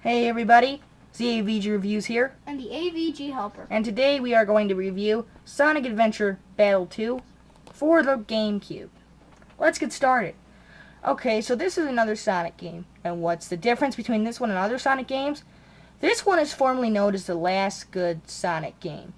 Hey everybody, ZAVGreviews here, and the AVG helper. and today we are going to review Sonic Adventure Battle 2 for the GameCube. Let's get started. Okay, so this is another Sonic game, and what's the difference between this one and other Sonic games? This one is formerly known as the last good Sonic game.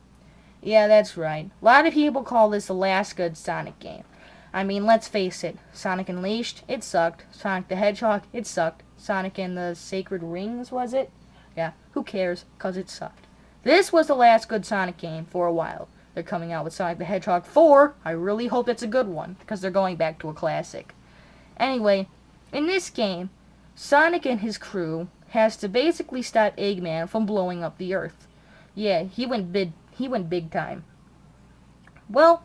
Yeah, that's right. A lot of people call this the last good Sonic game. I mean, let's face it, Sonic Unleashed, it sucked. Sonic the Hedgehog, it sucked. Sonic and the Sacred Rings, was it? Yeah, who cares, because it sucked. This was the last good Sonic game for a while. They're coming out with Sonic the Hedgehog 4. I really hope it's a good one, because they're going back to a classic. Anyway, in this game, Sonic and his crew has to basically stop Eggman from blowing up the Earth. Yeah, he went big time. Well,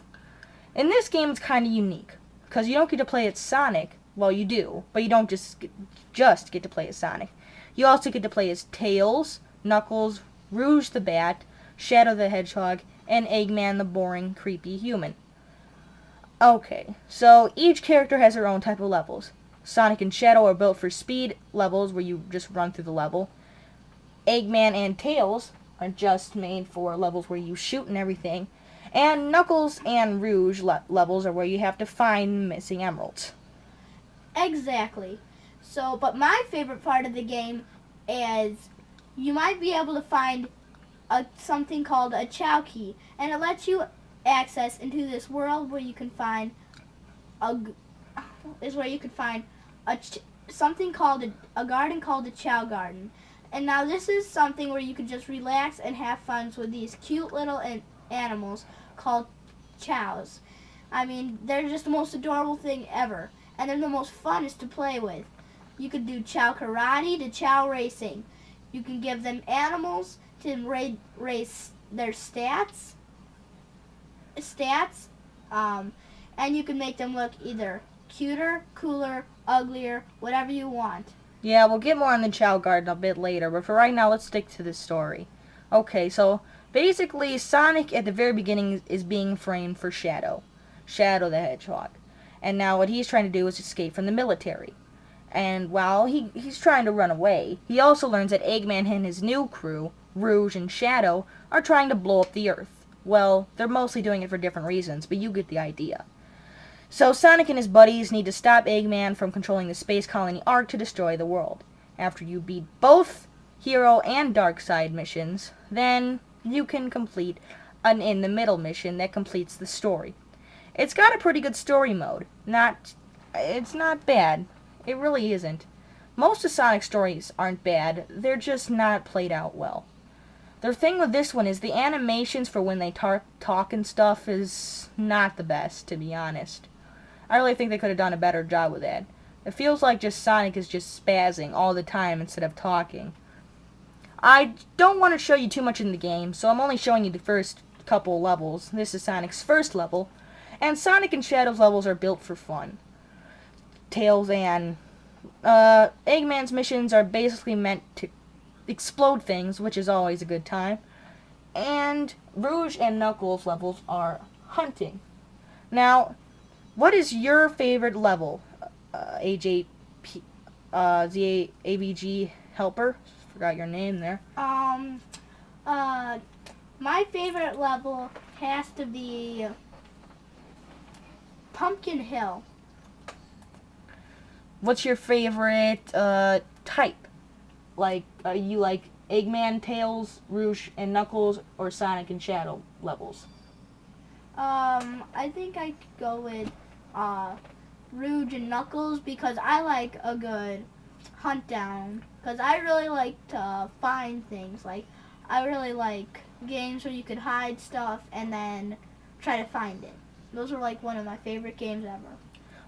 in this game it's kind of unique, because you don't get to play as Sonic. Well, you do, but you don't just get to play as Sonic. You also get to play as Tails, Knuckles, Rouge the Bat, Shadow the Hedgehog, and Eggman the boring, creepy human. Okay, so each character has their own type of levels. Sonic and Shadow are built for speed levels where you just run through the level. Eggman and Tails are just made for levels where you shoot and everything. And Knuckles and Rouge levels are where you have to find missing emeralds. Exactly. So, but my favorite part of the game is you might be able to find something called a Chow Key, and it lets you access into this world where you can find something called a garden called the Chow Garden. And now this is something where you can just relax and have fun with these cute little animals called chows. I mean, they're just the most adorable thing ever, and they're the most funnest to play with. You could do chow karate to chow racing. You can give them animals to race their stats, and you can make them look either cuter, cooler, uglier, whatever you want. Yeah, we'll get more on the Chow Garden a bit later, but for right now, let's stick to the story. Okay, so basically, Sonic at the very beginning is being framed for Shadow the Hedgehog. And now what he's trying to do is escape from the military. And while he's trying to run away, he also learns that Eggman and his new crew, Rouge and Shadow, are trying to blow up the Earth. Well, they're mostly doing it for different reasons, but you get the idea. So Sonic and his buddies need to stop Eggman from controlling the space colony Ark to destroy the world. After you beat both Hero and Dark Side missions, then you can complete an in the middle mission that completes the story. It's got a pretty good story mode. It's not bad. It really isn't. Most of Sonic's stories aren't bad, they're just not played out well. The thing with this one is the animations for when they talk and stuff is not the best, to be honest. I really think they could have done a better job with that. It feels like just Sonic is just spazzing all the time instead of talking. I don't want to show you too much in the game, so I'm only showing you the first couple levels. This is Sonic's first level, and Sonic and Shadow's levels are built for fun. Tails and Eggman's missions are basically meant to explode things, which is always a good time. And Rouge and Knuckles levels are hunting. Now, what is your favorite level, AJP, the AVG helper? Forgot your name there. My favorite level has to be Pumpkin Hill. What's your favorite type? Like, you like Eggman, Tails, Rouge, and Knuckles, or Sonic and Shadow levels? I think I could go with Rouge and Knuckles because I like a good hunt down. Because I really like to find things. Like, I really like games where you could hide stuff and then try to find it. Those are like one of my favorite games ever.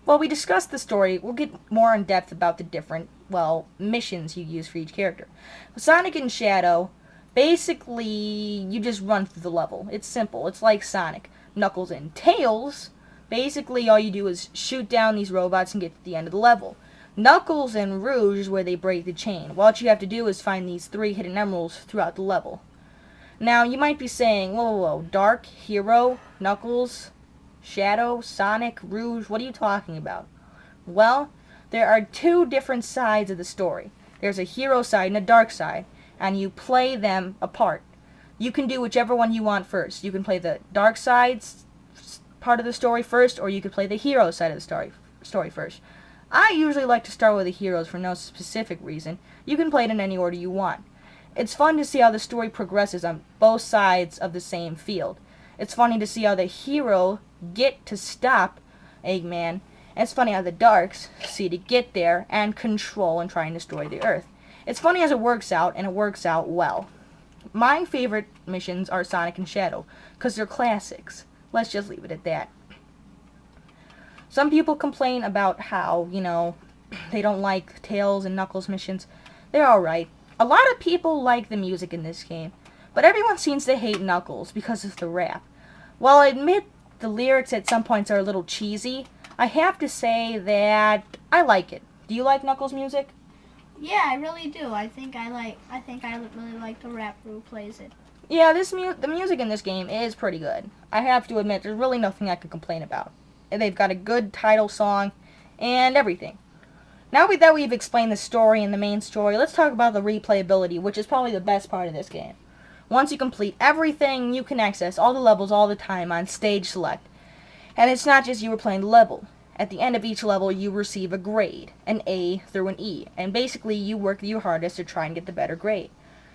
Well, we discussed the story. We'll get more in depth about the different, missions you use for each character. Sonic and Shadow, basically, you just run through the level. It's simple. It's like Sonic. Knuckles and Tails, basically all you do is shoot down these robots and get to the end of the level. Knuckles and Rouge is where they break the chain. What you have to do is find these 3 hidden emeralds throughout the level. Now, you might be saying, whoa, Dark, Hero, Knuckles, Shadow, Sonic, Rouge, what are you talking about? Well, there are 2 different sides of the story. There's a hero side and a dark side, and you play them apart. You can do whichever one you want first. You can play the dark side's part of the story first, or you could play the hero side of the story first. I usually like to start with the heroes for no specific reason. You can play it in any order you want. It's fun to see how the story progresses on both sides of the same field. It's funny to see how the hero get to stop Eggman, and it's funny how the darks see to get there and control and try and destroy the Earth. It's funny as it works out, and it works out well. My favorite missions are Sonic and Shadow, because they're classics. Let's just leave it at that. Some people complain about how, they don't like Tails and Knuckles missions. They're alright. A lot of people like the music in this game, but everyone seems to hate Knuckles because of the rap. While I admit the lyrics at some points are a little cheesy, I have to say that I like it. Do you like Knuckles' music? Yeah, I really do. I think I really like the rap who plays it. Yeah, the music in this game is pretty good. I have to admit, there's really nothing I can complain about. They've got a good title song and everything. Now that we've explained the story and the main story, let's talk about the replayability, which is probably the best part of this game. Once you complete everything, you can access all the levels all the time on Stage Select. And it's not just you were playing the level. At the end of each level, you receive a grade, an A through an E, and basically you work your hardest to try and get the better grade.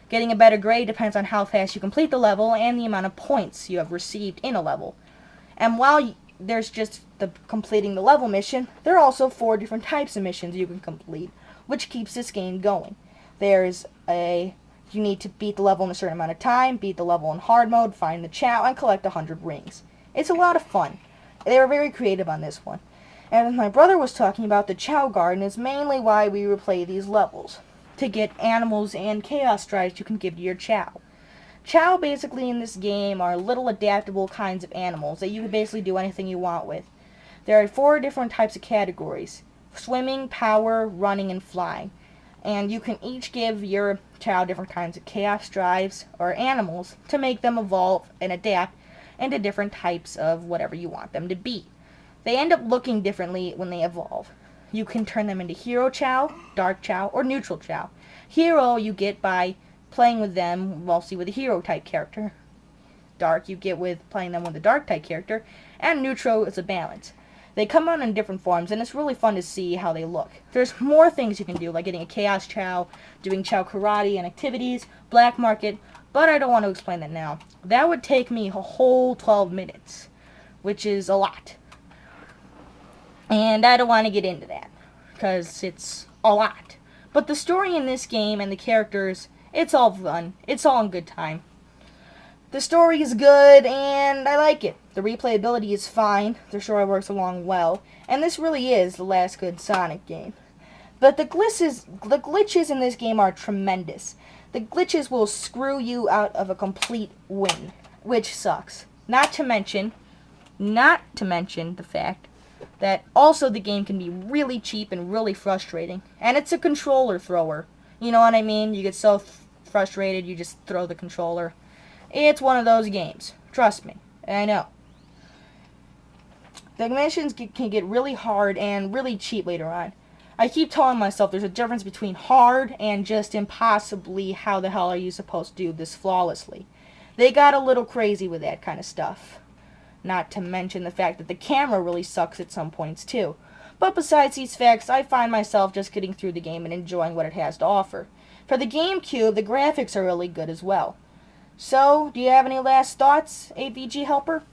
Getting a better grade depends on how fast you complete the level and the amount of points you have received in a level. And while there's just the completing the level mission, there are also 4 different types of missions you can complete, which keeps this game going. You need to beat the level in a certain amount of time, beat the level in hard mode, find the Chow, and collect 100 rings. It's a lot of fun. They were very creative on this one. And as my brother was talking about, the Chow Garden is mainly why we replay these levels. To get animals and chaos drives you can give to your Chow. Chow basically in this game are little adaptable kinds of animals that you can basically do anything you want with. There are 4 different types of categories: swimming, power, running, and flying. And you can each give your Chow different kinds of chaos drives or animals to make them evolve and adapt into different types of whatever you want them to be. They end up looking differently when they evolve. You can turn them into Hero Chow, Dark Chow, or Neutral Chow. Hero you get by playing with them mostly with a hero type character. Dark you get with playing them with a dark type character, and Neutral is a balance. They come out in different forms, and it's really fun to see how they look. There's more things you can do, like getting a Chaos Chow, doing Chow Karate and activities, Black Market, but I don't want to explain that now. That would take me a whole 12 minutes, which is a lot. And I don't want to get into that, because it's a lot. But the story in this game and the characters, it's all fun. It's all in good time. The story is good, and I like it. The replayability is fine. The story works along well. And this really is the last good Sonic game. But the glitches in this game are tremendous. The glitches will screw you out of a complete win, which sucks. Not to mention the fact that also the game can be really cheap and really frustrating. And it's a controller thrower. You know what I mean? You get so frustrated, you just throw the controller. It's one of those games. Trust me. I know. The missions can get really hard and really cheap later on. I keep telling myself there's a difference between hard and just impossibly how the hell are you supposed to do this flawlessly. They got a little crazy with that kind of stuff. Not to mention the fact that the camera really sucks at some points too. But besides these facts, I find myself just getting through the game and enjoying what it has to offer. For the GameCube, the graphics are really good as well. So, do you have any last thoughts, AVG Helper?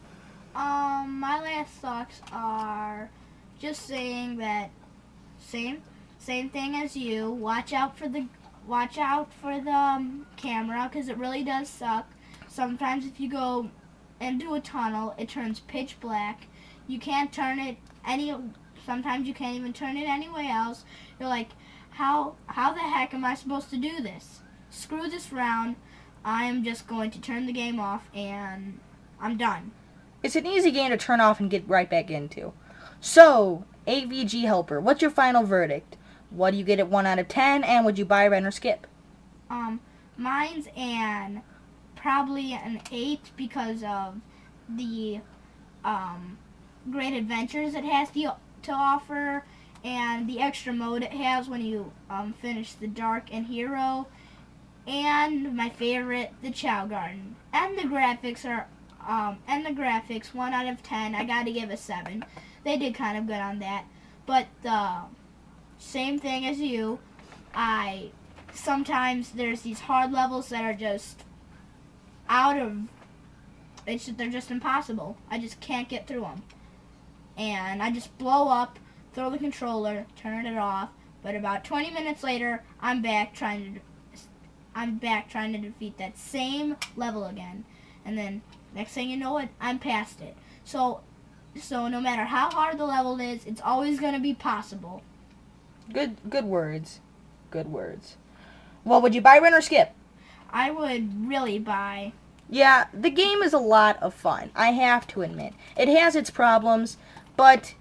My last thoughts are just saying that same thing as you. Watch out for the camera, because it really does suck. Sometimes if you go into a tunnel, it turns pitch black. You can't turn it sometimes you can't even turn it anywhere else. You're like, how the heck am I supposed to do this? Screw this round. I am just going to turn the game off and I'm done. It's an easy game to turn off and get right back into. So, AVG Helper, what's your final verdict? What do you get at 1 out of 10, and would you buy, rent, or skip? Mine's probably an 8 because of the great adventures it has to offer, and the extra mode it has when you finish the Dark and Hero, and my favorite, the Chow Garden. And the graphics are 1 out of 10. I gotta give a 7. They did kind of good on that. But the same thing as you, sometimes there's these hard levels that are just they're just impossible. I just can't get through them. And I just blow up, throw the controller, turn it off, but about 20 minutes later, I'm back trying to defeat that same level again. And then next thing you know it, I'm past it. So no matter how hard the level is, it's always going to be possible. Good words. Good words. Well, would you buy, rent, or skip? I would really buy. Yeah, the game is a lot of fun, I have to admit. It has its problems, but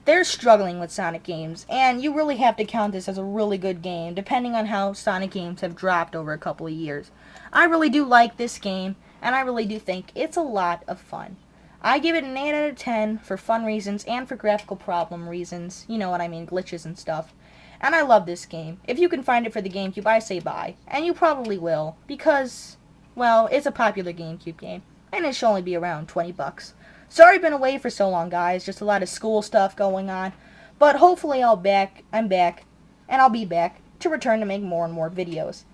they're struggling with Sonic games, and you really have to count this as a really good game, depending on how Sonic games have dropped over a couple of years. I really do like this game, and I really do think it's a lot of fun. I give it an 8 out of 10 for fun reasons and for graphical problem reasons, you know what I mean, glitches and stuff. And I love this game. If you can find it for the GameCube, I say buy, and you probably will, because, well, it's a popular GameCube game, and it should only be around 20 bucks. Sorry I've been away for so long, guys. Just a lot of school stuff going on. But hopefully I'm back, and I'll be back to return to make more and more videos.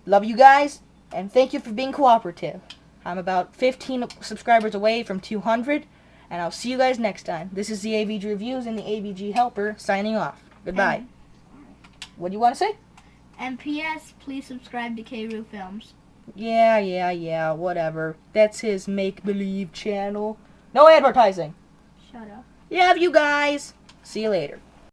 Love you guys, and thank you for being cooperative. I'm about 15 subscribers away from 200, and I'll see you guys next time. This is the ZAVGreviews and the AVG Helper signing off. Goodbye. What do you want to say? And P.S. Please subscribe to K-Roo Films. Yeah, whatever. That's his make-believe channel. No advertising. Shut up. Love you guys. See you later.